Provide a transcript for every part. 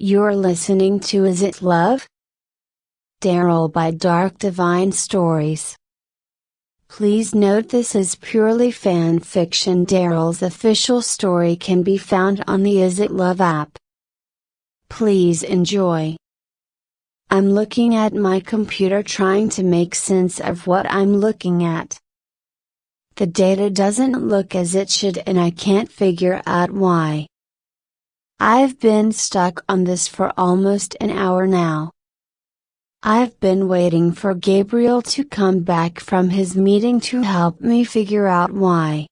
You're listening to Is It Love? Daryl by Dark Divine Stories. Please note this is purely fan fiction. Daryl's official story can be found on the Is It Love app. Please enjoy. I'm looking at my computer trying to make sense of what I'm looking at. The data doesn't look as it should and I can't figure out why. I've been stuck on this for almost an hour now. I've been waiting for Gabriel to come back from his meeting to help me figure out why.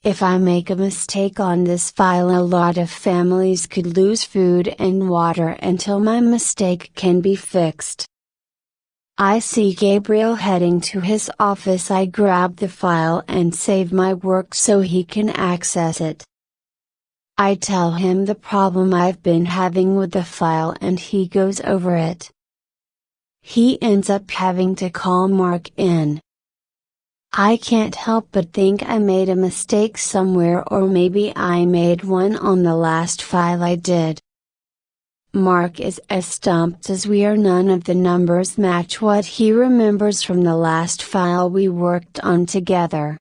If I make a mistake on this file, a lot of families could lose food and water until my mistake can be fixed. I see Gabriel heading to his office. I grab the file and save my work so he can access it. I tell him the problem I've been having with the file and he goes over it. He ends up having to call Mark in. I can't help but think I made a mistake somewhere, or maybe I made one on the last file I did. Mark is as stumped as we are. None of the numbers match what he remembers from the last file we worked on together.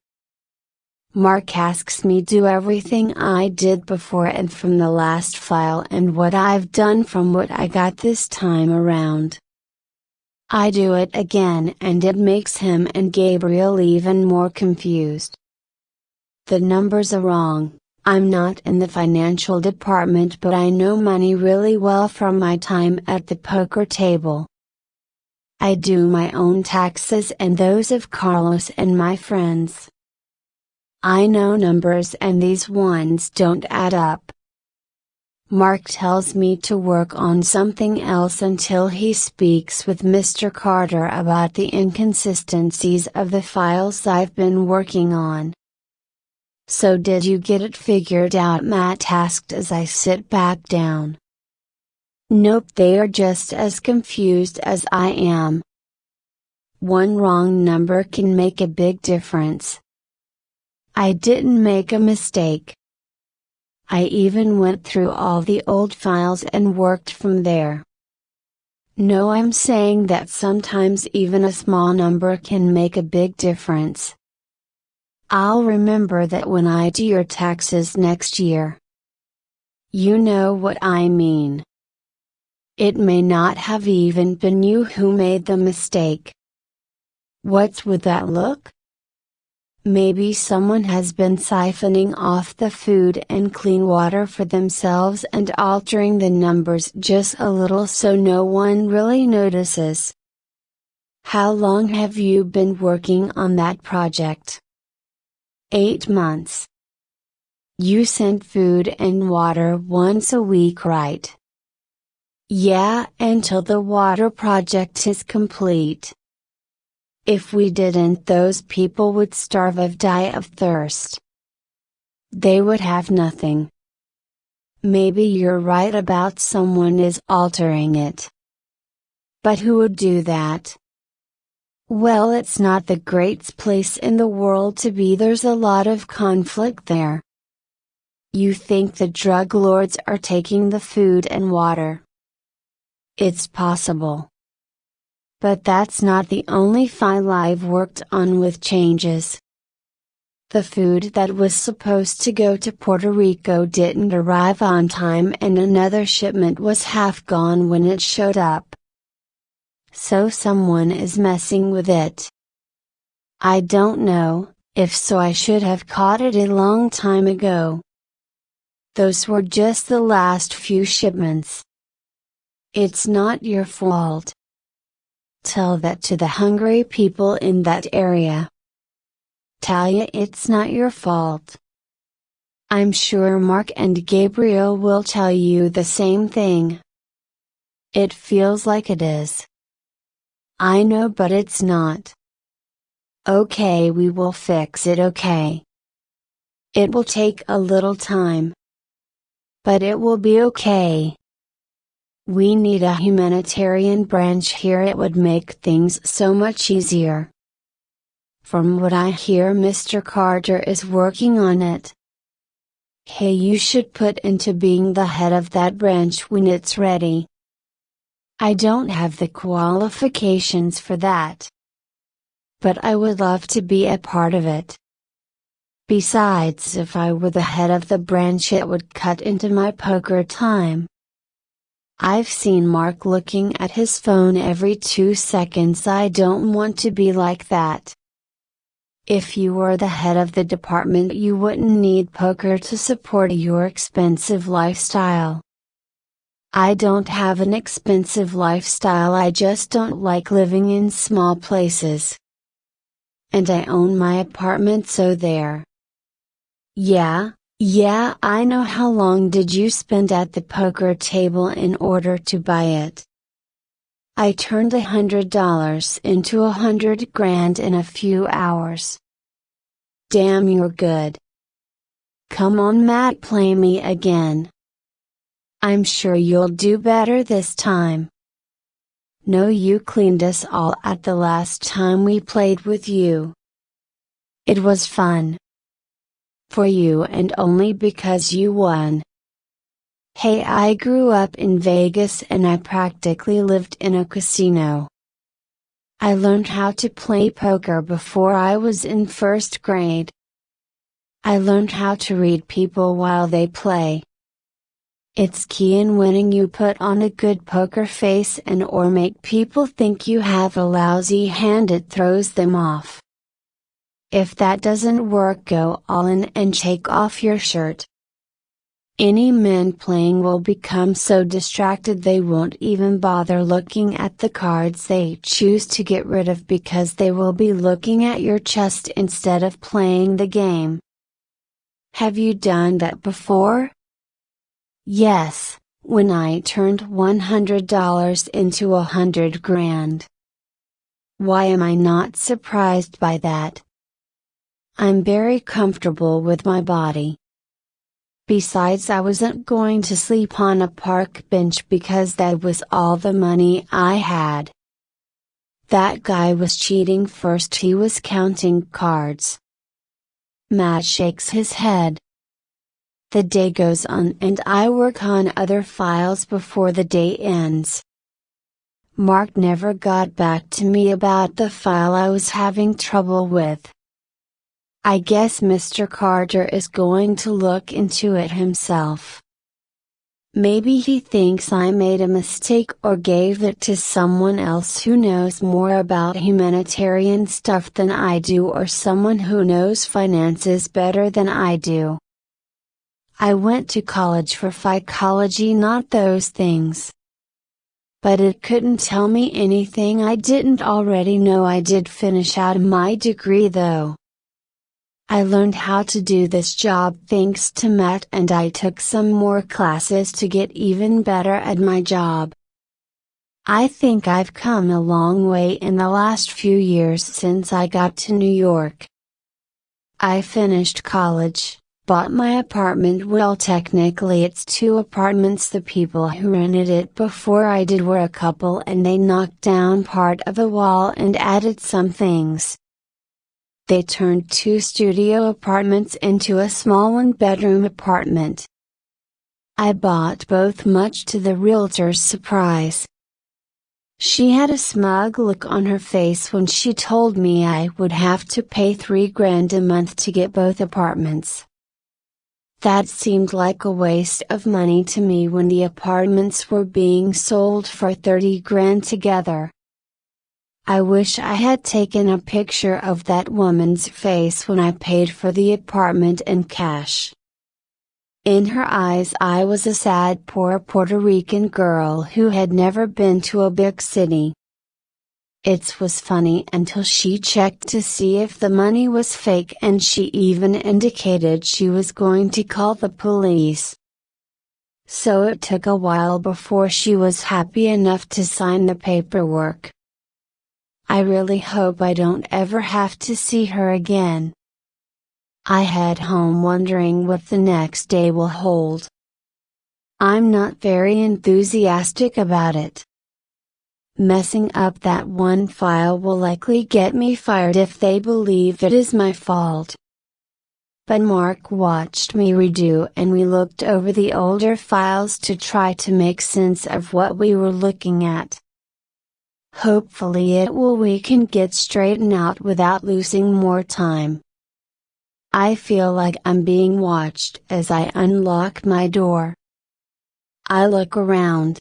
Mark asks me do everything I did before and from the last file and what I've done from what I got this time around. I do it again and it makes him and Gabriel even more confused. The numbers are wrong. I'm not in the financial department, but I know money really well from my time at the poker table. I do my own taxes and those of Carlos and my friends. I know numbers and these ones don't add up. Mark tells me to work on something else until he speaks with Mr. Carter about the inconsistencies of the files I've been working on. So did you get it figured out? Matt asked as I sit back down. Nope, they are just as confused as I am. One wrong number can make a big difference. I didn't make a mistake. I even went through all the old files and worked from there. No, I'm saying that sometimes even a small number can make a big difference. I'll remember that when I do your taxes next year. You know what I mean. It may not have even been you who made the mistake. What's with that look? Maybe someone has been siphoning off the food and clean water for themselves and altering the numbers just a little so no one really notices. How long have you been working on that project? 8 months. You send food and water once a week, right? Yeah, until the water project is complete. If we didn't, those people would starve or die of thirst. They would have nothing. Maybe you're right about someone is altering it. But who would do that? Well, it's not the greatest place in the world to be. There's a lot of conflict there. You think the drug lords are taking the food and water? It's possible. But that's not the only file I've worked on with changes. The food that was supposed to go to Puerto Rico didn't arrive on time and another shipment was half gone when it showed up. So someone is messing with it. I don't know, if so I should have caught it a long time ago. Those were just the last few shipments. It's not your fault. Tell that to the hungry people in that area. Talia, it's not your fault. I'm sure Mark and Gabriel will tell you the same thing. It feels like it is. I know, but it's not. Okay, we will fix it, okay? It will take a little time. But it will be okay. We need a humanitarian branch here. It would make things so much easier. From what I hear, Mr. Carter is working on it. Hey, you should put into being the head of that branch when it's ready. I don't have the qualifications for that. But I would love to be a part of it. Besides, if I were the head of the branch, it would cut into my poker time. I've seen Mark looking at his phone every 2 seconds. I don't want to be like that. If you were the head of the department, you wouldn't need poker to support your expensive lifestyle. I don't have an expensive lifestyle, I just don't like living in small places. And I own my apartment, so there. Yeah, I know. How long did you spend at the poker table in order to buy it? I turned $100 into $100,000 in a few hours. Damn, you're good. Come on, Matt, play me again. I'm sure you'll do better this time. No, you cleaned us all out the last time we played with you. It was fun. For you, and only because you won. Hey, I grew up in Vegas and I practically lived in a casino. I learned how to play poker before I was in first grade. I learned how to read people while they play. It's key in winning. You put on a good poker face and or make people think you have a lousy hand. It throws them off. If that doesn't work, go all in and take off your shirt. Any men playing will become so distracted they won't even bother looking at the cards they choose to get rid of, because they will be looking at your chest instead of playing the game. Have you done that before? Yes, when I turned $100 into $100,000. Why am I not surprised by that? I'm very comfortable with my body. Besides, I wasn't going to sleep on a park bench because that was all the money I had. That guy was cheating. First he was counting cards. Matt shakes his head. The day goes on and I work on other files before the day ends. Mark never got back to me about the file I was having trouble with. I guess Mr. Carter is going to look into it himself. Maybe he thinks I made a mistake or gave it to someone else who knows more about humanitarian stuff than I do, or someone who knows finances better than I do. I went to college for psychology, not those things. But it couldn't tell me anything I didn't already know. I did finish out my degree though. I learned how to do this job thanks to Matt, and I took some more classes to get even better at my job. I think I've come a long way in the last few years since I got to New York. I finished college, bought my apartment. Well, technically it's 2 apartments. The people who rented it before I did were a couple, and they knocked down part of a wall and added some things. They turned 2 studio apartments into a small 1-bedroom apartment. I bought both, much to the realtor's surprise. She had a smug look on her face when she told me I would have to pay $3,000 a month to get both apartments. That seemed like a waste of money to me when the apartments were being sold for $30,000 together. I wish I had taken a picture of that woman's face when I paid for the apartment in cash. In her eyes I was a sad, poor Puerto Rican girl who had never been to a big city. It was funny until she checked to see if the money was fake, and she even indicated she was going to call the police. So it took a while before she was happy enough to sign the paperwork. I really hope I don't ever have to see her again. I head home wondering what the next day will hold. I'm not very enthusiastic about it. Messing up that one file will likely get me fired if they believe it is my fault. but Mark watched me redo and we looked over the older files to try to make sense of what we were looking at. Hopefully we can get straightened out without losing more time. I feel like I'm being watched as I unlock my door. I look around.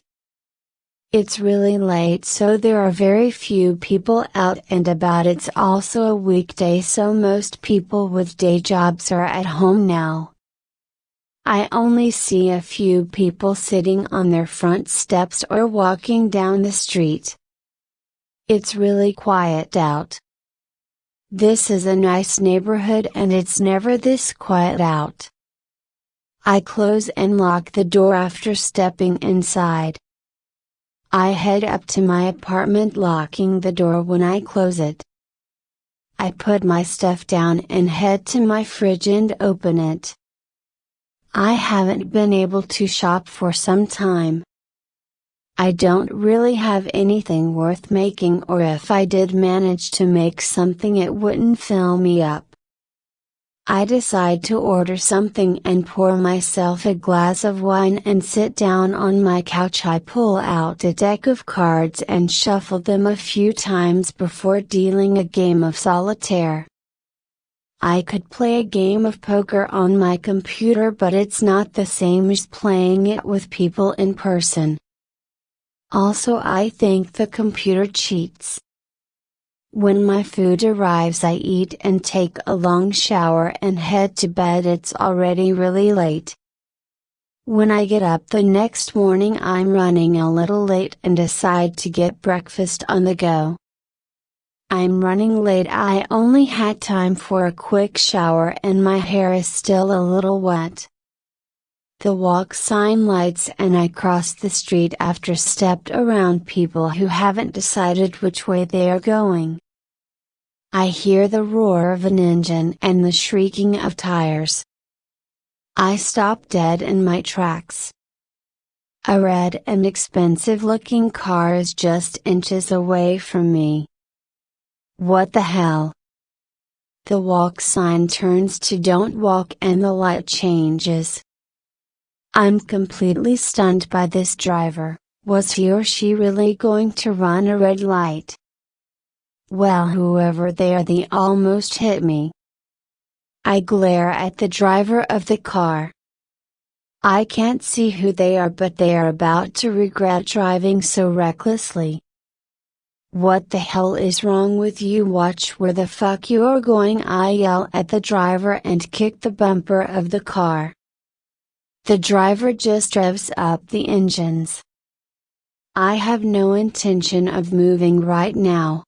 It's really late, so there are very few people out and about. It's also a weekday, so most people with day jobs are at home now. I only see a few people sitting on their front steps or walking down the street. It's really quiet out. This is a nice neighborhood and it's never this quiet out. I close and lock the door after stepping inside. I head up to my apartment, locking the door when I close it. I put my stuff down and head to my fridge and open it. I haven't been able to shop for some time. I don't really have anything worth making, or if I did manage to make something it wouldn't fill me up. I decide to order something and pour myself a glass of wine and sit down on my couch. I pull out a deck of cards and shuffle them a few times before dealing a game of solitaire. I could play a game of poker on my computer, but it's not the same as playing it with people in person. Also, I think the computer cheats. When my food arrives, I eat and take a long shower and head to bed. It's already really late. When I get up the next morning, I'm running a little late and decide to get breakfast on the go. I'm running late. I only had time for a quick shower and my hair is still a little wet. The walk sign lights and I cross the street after stepped around people who haven't decided which way they are going. I hear the roar of an engine and the shrieking of tires. I stop dead in my tracks. A red and expensive looking car is just inches away from me. What the hell? The walk sign turns to don't walk and the light changes. I'm completely stunned by this driver. Was he or she really going to run a red light? Well, whoever they are, they almost hit me. I glare at the driver of the car. I can't see who they are, but they are about to regret driving so recklessly. What the hell is wrong with you? Watch where the fuck you are going, I yell at the driver and kick the bumper of the car. The driver just revs up the engines. I have no intention of moving right now.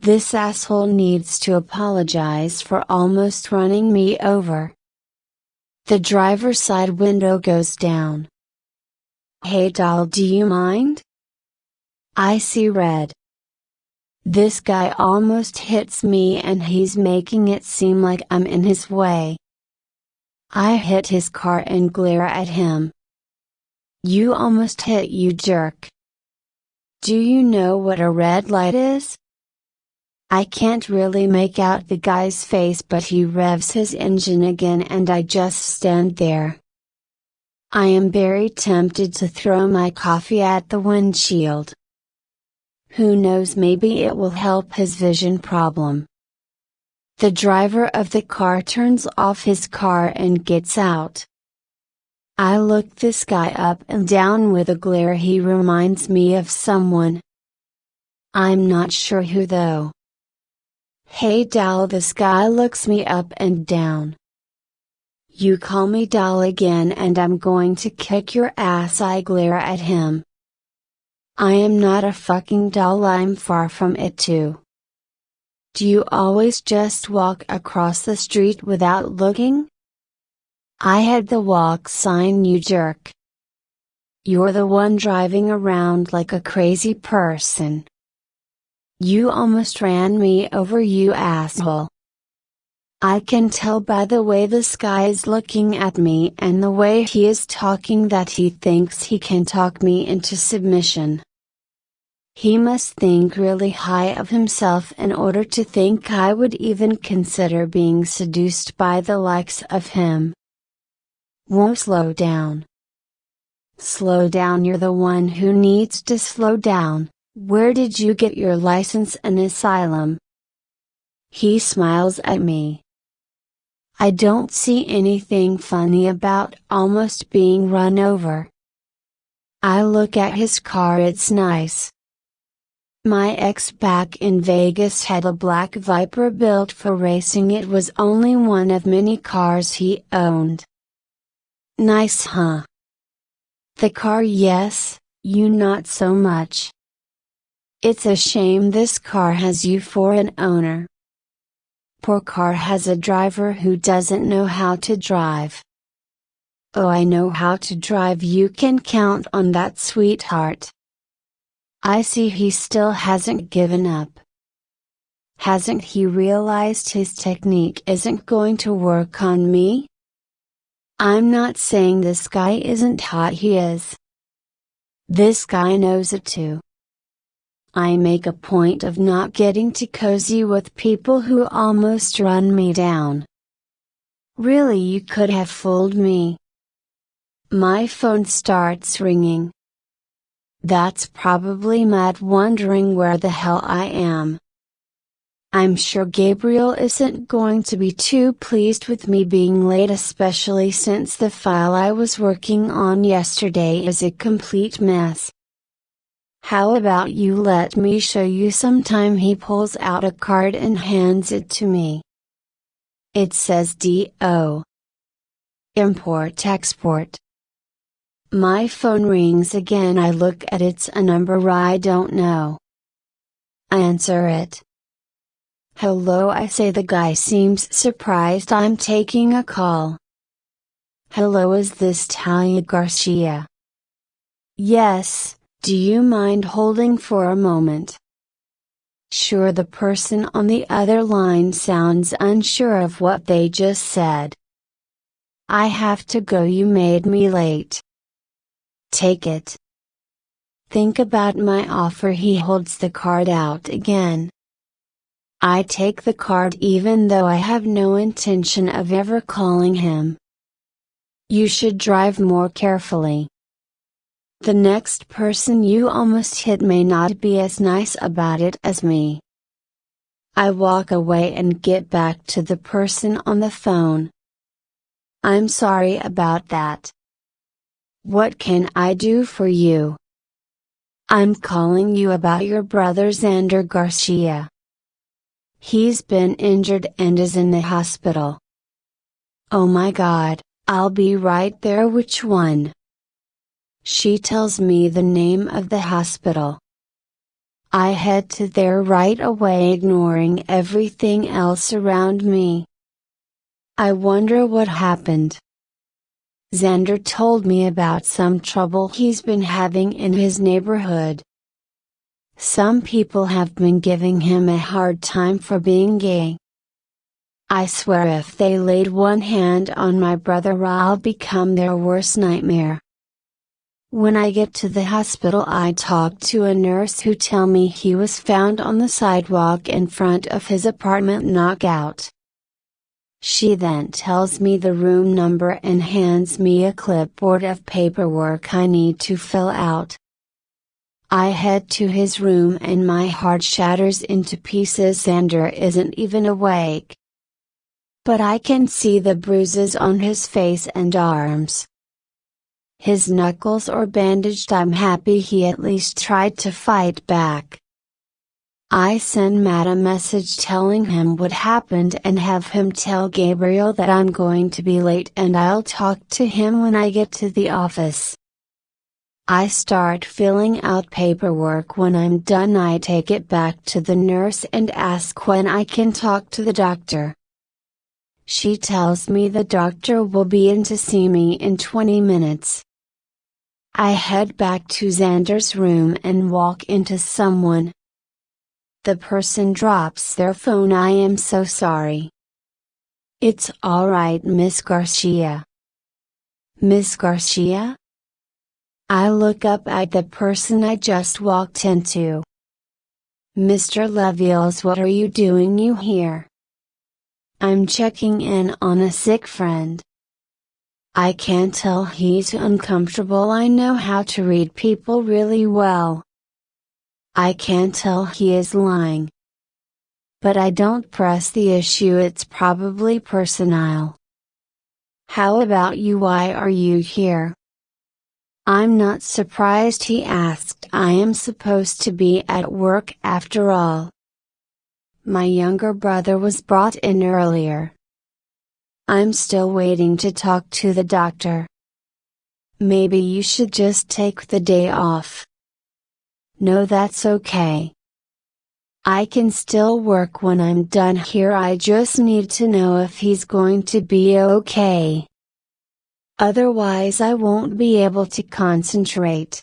This asshole needs to apologize for almost running me over. The driver's side window goes down. Hey doll, do you mind? I see red. This guy almost hits me and he's making it seem like I'm in his way. I hit his car and glare at him. You almost hit, you jerk. Do you know what a red light is? I can't really make out the guy's face, but he revs his engine again and I just stand there. I am very tempted to throw my coffee at the windshield. Who knows, maybe it will help his vision problem. The driver of the car turns off his car and gets out. I look this guy up and down with a glare. He reminds me of someone. I'm not sure who though. Hey doll, this guy looks me up and down. You call me doll again and I'm going to kick your ass, I glare at him. I am not a fucking doll, I'm far from it too. Do you always just walk across the street without looking? I had the walk sign, you jerk. You're the one driving around like a crazy person. You almost ran me over, you asshole. I can tell by the way this guy is looking at me and the way he is talking that he thinks he can talk me into submission. He must think really high of himself in order to think I would even consider being seduced by the likes of him. Whoa, slow down. Slow down, you're the one who needs to slow down. Where did you get your license and asylum? He smiles at me. I don't see anything funny about almost being run over. I look at his car, it's nice. My ex back in Vegas had a black Viper built for racing. It was only one of many cars he owned. Nice, huh? The car, yes, you not so much. It's a shame this car has you for an owner. Poor car has a driver who doesn't know how to drive. Oh, I know how to drive, you can count on that, sweetheart. I see he still hasn't given up. Hasn't he realized his technique isn't going to work on me? I'm not saying this guy isn't hot, he is. This guy knows it too. I make a point of not getting too cozy with people who almost run me down. Really, you could have fooled me. My phone starts ringing. That's probably Matt wondering where the hell I am. I'm sure Gabriel isn't going to be too pleased with me being late, especially since the file I was working on yesterday is a complete mess. How about you let me show you sometime? He pulls out a card and hands it to me. It says DO. Import-Export. My phone rings again. I look at it. It's a number I don't know. I answer it. Hello, I say. The guy seems surprised I'm taking a call. Hello, is this Talia Garcia? Yes, do you mind holding for a moment? Sure. The person on the other line sounds unsure of what they just said. I have to go, you made me late. Take it. Think about my offer. He holds the card out again. I take the card even though I have no intention of ever calling him. You should drive more carefully. The next person you almost hit may not be as nice about it as me. I walk away and get back to the person on the phone. I'm sorry about that. What can I do for you? I'm calling you about your brother Xander Garcia. He's been injured and is in the hospital. Oh my God, I'll be right there. Which one? She tells me the name of the hospital. I head to there right away, ignoring everything else around me. I wonder what happened. Xander told me about some trouble he's been having in his neighborhood. Some people have been giving him a hard time for being gay. I swear if they laid one hand on my brother, I'll become their worst nightmare. When I get to the hospital, I talk to a nurse who tells me he was found on the sidewalk in front of his apartment, knockout. She then tells me the room number and hands me a clipboard of paperwork I need to fill out. I head to his room and my heart shatters into pieces. Xander isn't even awake. But I can see the bruises on his face and arms. His knuckles are bandaged. I'm happy he at least tried to fight back. I send Matt a message telling him what happened and have him tell Gabriel that I'm going to be late and I'll talk to him when I get to the office. I start filling out paperwork. When I'm done, I take it back to the nurse and ask when I can talk to the doctor. She tells me the doctor will be in to see me in 20 minutes. I head back to Xander's room and walk into someone. The person drops their phone. I am so sorry. It's alright, Miss Garcia. Miss Garcia? I look up at the person I just walked into. Mr. Leviels, what are you doing here? I'm checking in on a sick friend. I can tell he's uncomfortable. I know how to read people really well. I can tell he is lying. But I don't press the issue, it's probably personal. How about you? Why are you here? I'm not surprised he asked. I am supposed to be at work after all. My younger brother was brought in earlier. I'm still waiting to talk to the doctor. Maybe you should just take the day off. No, that's okay. I can still work when I'm done here. I just need to know if he's going to be okay. Otherwise I won't be able to concentrate.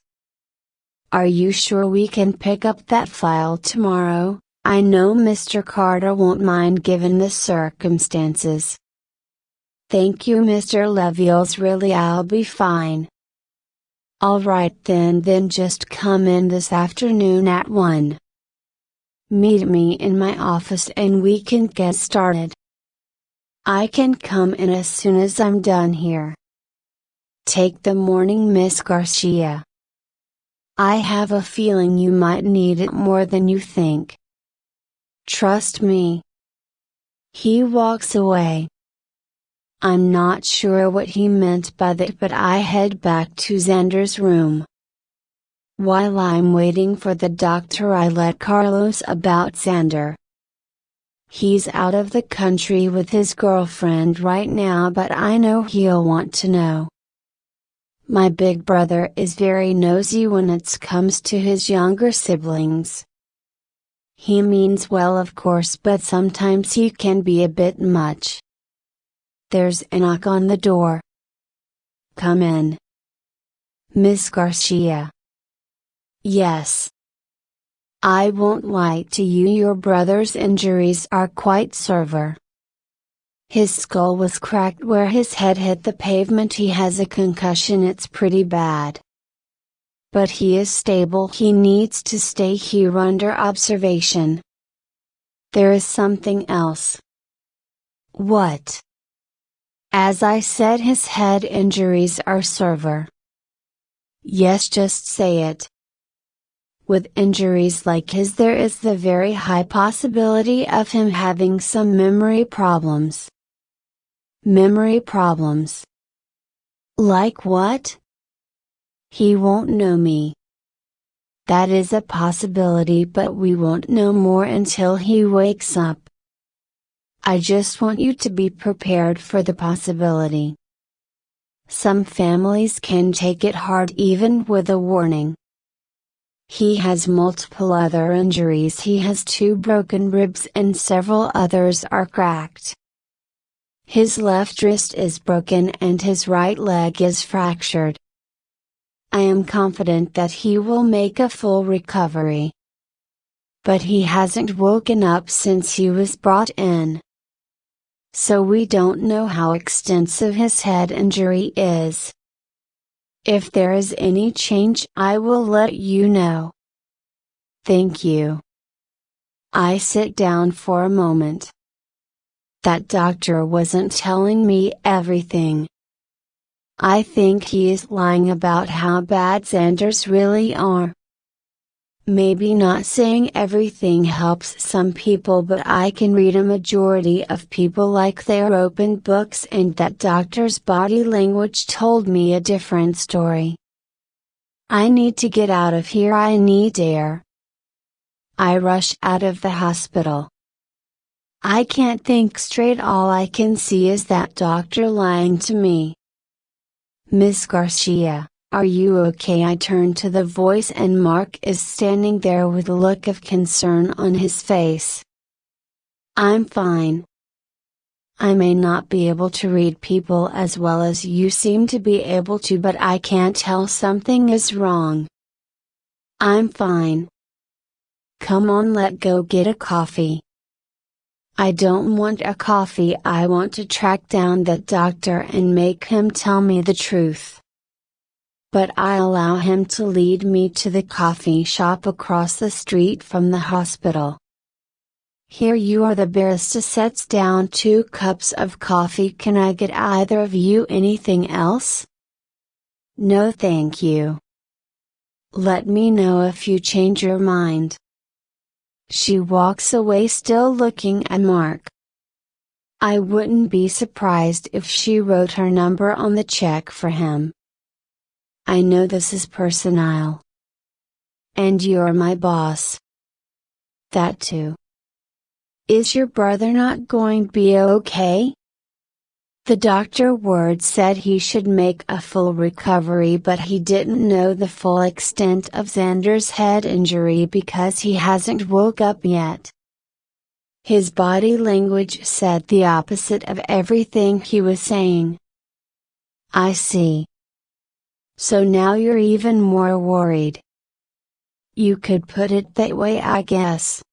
Are you sure we can pick up that file tomorrow? I know Mr. Carter won't mind given the circumstances. Thank you, Mr. Leviels. Really, I'll be fine. Alright then just come in this afternoon at 1. Meet me in my office and we can get started. I can come in as soon as I'm done here. Take the morning, Miss Garcia. I have a feeling you might need it more than you think. Trust me. He walks away. I'm not sure what he meant by that, but I head back to Xander's room. While I'm waiting for the doctor, I let Carlos about Xander. He's out of the country with his girlfriend right now, but I know he'll want to know. My big brother is very nosy when it comes to his younger siblings. He means well, of course, but sometimes he can be a bit much. There's a knock on the door. Come in. Miss Garcia. Yes. I won't lie to you, your brother's injuries are quite severe. His skull was cracked where his head hit the pavement. He has a concussion, it's pretty bad. But he is stable. He needs to stay here under observation. There is something else. What? As I said, his head injuries are severe. Yes, just say it. With injuries like his, there is the very high possibility of him having some memory problems. Memory problems? Like what? He won't know me. That is a possibility, but we won't know more until he wakes up. I just want you to be prepared for the possibility. Some families can take it hard even with a warning. He has multiple other injuries. He has 2 broken ribs and several others are cracked. His left wrist is broken and his right leg is fractured. I am confident that he will make a full recovery. But he hasn't woken up since he was brought in. So we don't know how extensive his head injury is. If there is any change, I will let you know. Thank you. I sit down for a moment. That doctor wasn't telling me everything. I think he is lying about how bad Xanders really are. Maybe not saying everything helps some people, but I can read a majority of people like they're open books, and that doctor's body language told me a different story. I need to get out of here. I need air. I rush out of the hospital. I can't think straight. All I can see is that doctor lying to me. Miss Garcia, are you okay? I turn to the voice and Mark is standing there with a look of concern on his face. I'm fine. I may not be able to read people as well as you seem to be able to, but I can't tell something is wrong. I'm fine. Come on, let's go get a coffee. I don't want a coffee. I want to track down that doctor and make him tell me the truth. but I allow him to lead me to the coffee shop across the street from the hospital. Here you are. The barista sets down 2 cups of coffee. Can I get either of you anything else? No thank you. Let me know if you change your mind. She walks away, still looking at Mark. I wouldn't be surprised if she wrote her number on the check for him. I know this is personal. And you're my boss. That too. Is your brother not going to be okay? The doctor word said he should make a full recovery, but he didn't know the full extent of Xander's head injury because he hasn't woke up yet. His body language said the opposite of everything he was saying. I see. So now you're even more worried. You could put it that way, I guess.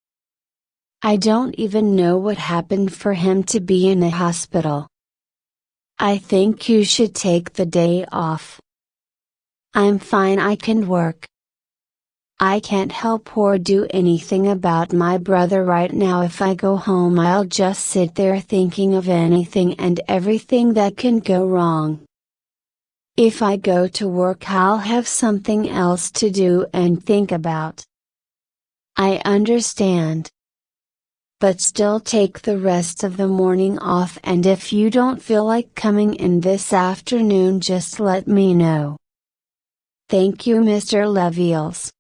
I don't even know what happened for him to be in the hospital. I think you should take the day off. I'm fine, I can work. I can't help or do anything about my brother right now. If I go home, I'll just sit there thinking of anything and everything that can go wrong. If I go to work, I'll have something else to do and think about. I understand. But still, take the rest of the morning off, and if you don't feel like coming in this afternoon, just let me know. Thank you, Mr. Leviels.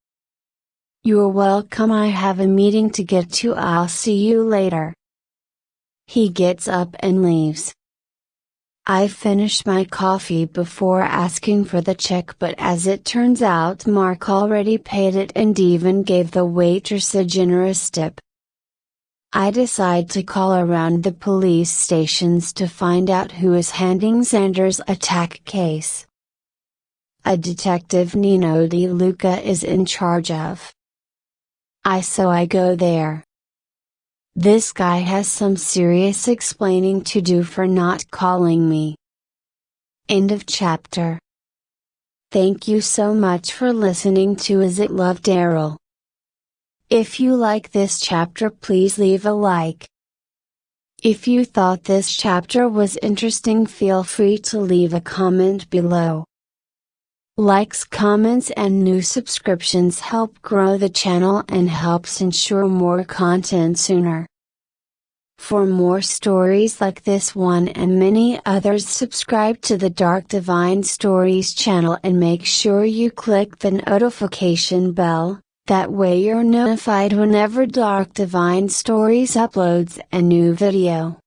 You're welcome. I have a meeting to get to. I'll see you later. He gets up and leaves. I finished my coffee before asking for the check, but as it turns out, Mark already paid it and even gave the waitress a generous tip. I decide to call around the police stations to find out who is handling Xander's attack case. A detective Nino Di Luca is in charge of. So I go there. This guy has some serious explaining to do for not calling me. End of chapter. Thank you so much for listening to Is It Love, Daryl? If you like this chapter, please leave a like. If you thought this chapter was interesting, feel free to leave a comment below. Likes, comments and new subscriptions help grow the channel and helps ensure more content sooner. For more stories like this one and many others, subscribe to the Dark Divine Stories channel and make sure you click the notification bell. That way you're notified whenever Dark Divine Stories uploads a new video.